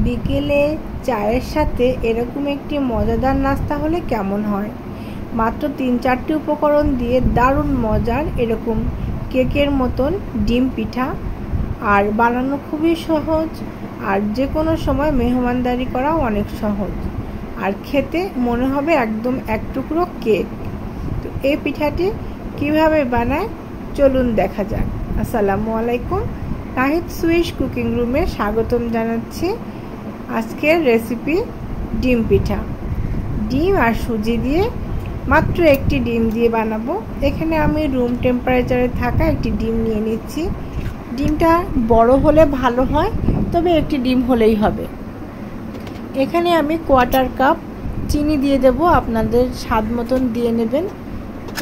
বিকেলে চায়ের সাথে এরকম একটি মজাদার নাস্তা হলে কেমন হয়। মাত্র 3-4টি উপকরণ দিয়ে দারুণ মজার এরকম কেকের মতন ডিম পিঠা, আর বানানো খুবই সহজ, আর যে কোনো সময় মেহমানদারি করাও অনেক সহজ, আর খেতে মনে হবে একদম এক টুকরো কেক। তো এই পিঠাটি কিভাবে বানায় চলুন দেখা যাক। আসসালামু আলাইকুম, নাহিদ সুইস কুকিং রুমে স্বাগতম জানাচ্ছি। আজকের রেসিপি ডিম পিঠা। ডিম আর সুজি দিয়ে মাত্র একটি ডিম দিয়ে বানাবো। এখানে আমি রুম টেম্পারেচারে থাকা একটি ডিম নিয়ে নিচ্ছি। ডিমটা বড় হলে ভালো হয়, তবে একটি ডিম হলেই হবে। এখানে আমি 1/4 কাপ চিনি দিয়ে দেব, আপনাদের স্বাদ মতন দিয়ে নেবেন।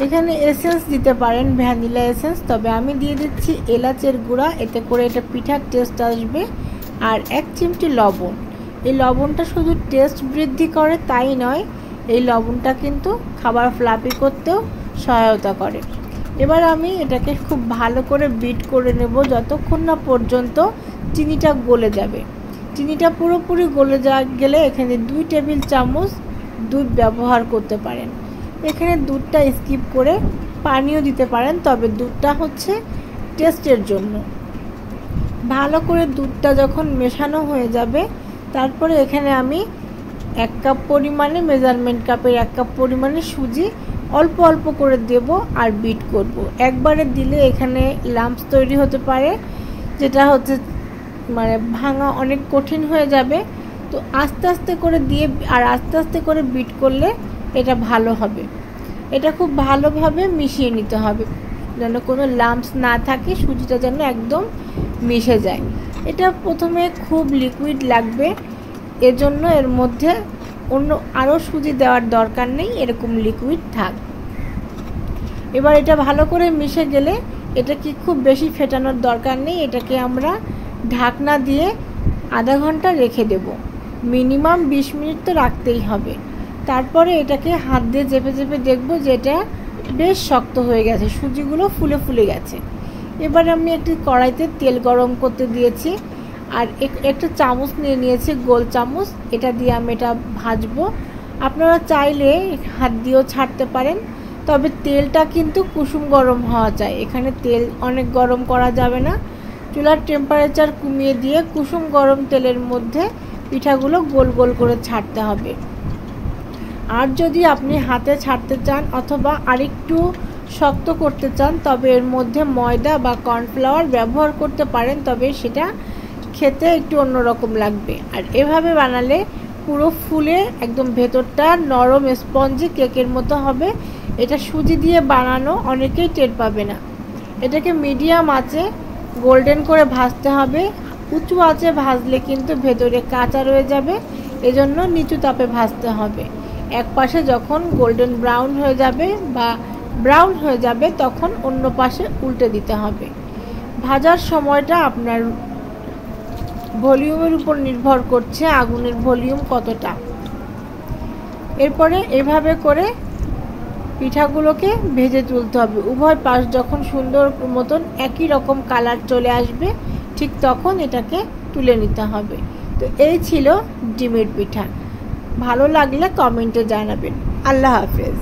এখানে এসেন্স দিতে পারেন, ভ্যানিলা এসেন্স, তবে আমি দিয়ে দিচ্ছি এলাচের গুঁড়া, এতে করে এটা পিঠার টেস্ট আসবে। আর 1 চিমটি লবণ। এই লবণটা শুধু টেস্ট বৃদ্ধি করে তাই নয়, এই লবণটা কিন্তু খাবার ফ্লাফি করতেও সহায়তা করে। এবার আমি এটাকে খুব ভালো করে বিট করে নেব যতক্ষণ না পর্যন্ত চিনিটা গলে যাবে। চিনিটা পুরোপুরি গলে গেলে এখানে 2 টেবিল চামচ দুধ ব্যবহার করতে পারেন। এখানে দুধটা স্কিপ করে পানিও দিতে পারেন, তবে দুধটা হচ্ছে টেস্টের জন্য। ভালো করে দুধটা যখন মেশানো হয়ে যাবে, তারপরে এখানে আমি 1 কাপ পরিমাণে, মেজারমেন্ট কাপের 1 কাপ পরিমাণে সুজি অল্প অল্প করে দেব আর বিট করব। একবারে দিলে এখানে লাম্পস তৈরি হতে পারে, যেটা হচ্ছে মানে ভাঙা অনেক কঠিন হয়ে যাবে। তো আস্তে আস্তে করে দিয়ে আর আস্তে আস্তে করে বিট করলে এটা ভালো হবে। এটা খুব ভালোভাবে মিশিয়ে নিতে হবে যেন কোনো লাম্পস না থাকে, সুজিটা যেন একদম মিশে যায়। এটা প্রথমে খুব লিকুইড লাগবে, এজন্য এর মধ্যে অন্য আরও সুজি দেওয়ার দরকার নেই, এরকম লিকুইড থাক। এবার এটা ভালো করে মিশে গেলে এটাকে খুব বেশি ফেটানোর দরকার নেই, এটাকে আমরা ঢাকনা দিয়ে আধা ঘন্টা রেখে দেব। মিনিমাম 20 মিনিট তো রাখতেই হবে। তারপরে এটাকে হাত দিয়ে চেপে চেপে দেখব যে এটা বেশ শক্ত হয়ে গেছে, সুজিগুলো ফুলে ফুলে গেছে। এবার আমি একটি কড়াইতে তেল গরম করতে দিয়েছি, আর একটা চামচ নিয়ে নিয়েছি, গোল চামচ, এটা দিয়ে আমি এটা ভাজবো। আপনারা চাইলে হাত দিয়েও ছাড়তে পারেন, তবে তেলটা কিন্তু কুসুম গরম হওয়া চাই। এখানে তেল অনেক গরম করা যাবে না। চুলার টেম্পারেচার কমিয়ে দিয়ে কুসুম গরম তেলের মধ্যে পিঠাগুলো গোল গোল করে ছাড়তে হবে। আর যদি আপনি হাতে ছাড়তে চান অথবা আরেকটু শক্ত করতে চান, তবে এর মধ্যে ময়দা বা কর্নফ্লাওয়ার ব্যবহার করতে পারেন, তবে সেটা খেতে একটু অন্যরকম লাগবে। আর এভাবে বানালে পুরো ফুলে একদম ভেতরটা নরম স্পঞ্জি কেকের মতো হবে। এটা সুজি দিয়ে বানানো, অনেকেই টের পাবে না। এটাকে মিডিয়াম আঁচে গোল্ডেন করে ভাজতে হবে। উঁচু আঁচে ভাজলে কিন্তু ভেতরে কাঁচা রয়ে যাবে, এজন্য নিচু তাপে ভাজতে হবে। এক পাশে যখন গোল্ডেন ব্রাউন হয়ে যাবে বা ব্রাউন হয়ে যাবে, তখন অন্য পাশে উল্টে দিতে হবে। ভাজার সময়টা আপনার ভলিউমের উপর নির্ভর করছে, আগুনের ভলিউম কতটা। এরপরে এভাবে করে পিঠাগুলোকে ভেজে তুলতে হবে। উভয় পাশ যখন সুন্দর মতন একই রকম কালার চলে আসবে, ঠিক তখন এটাকে তুলে নিতে হবে। তো এই ছিল ডিমের পিঠা। ভালো লাগলে কমেন্টে জানাবেন। আল্লাহ হাফেজ।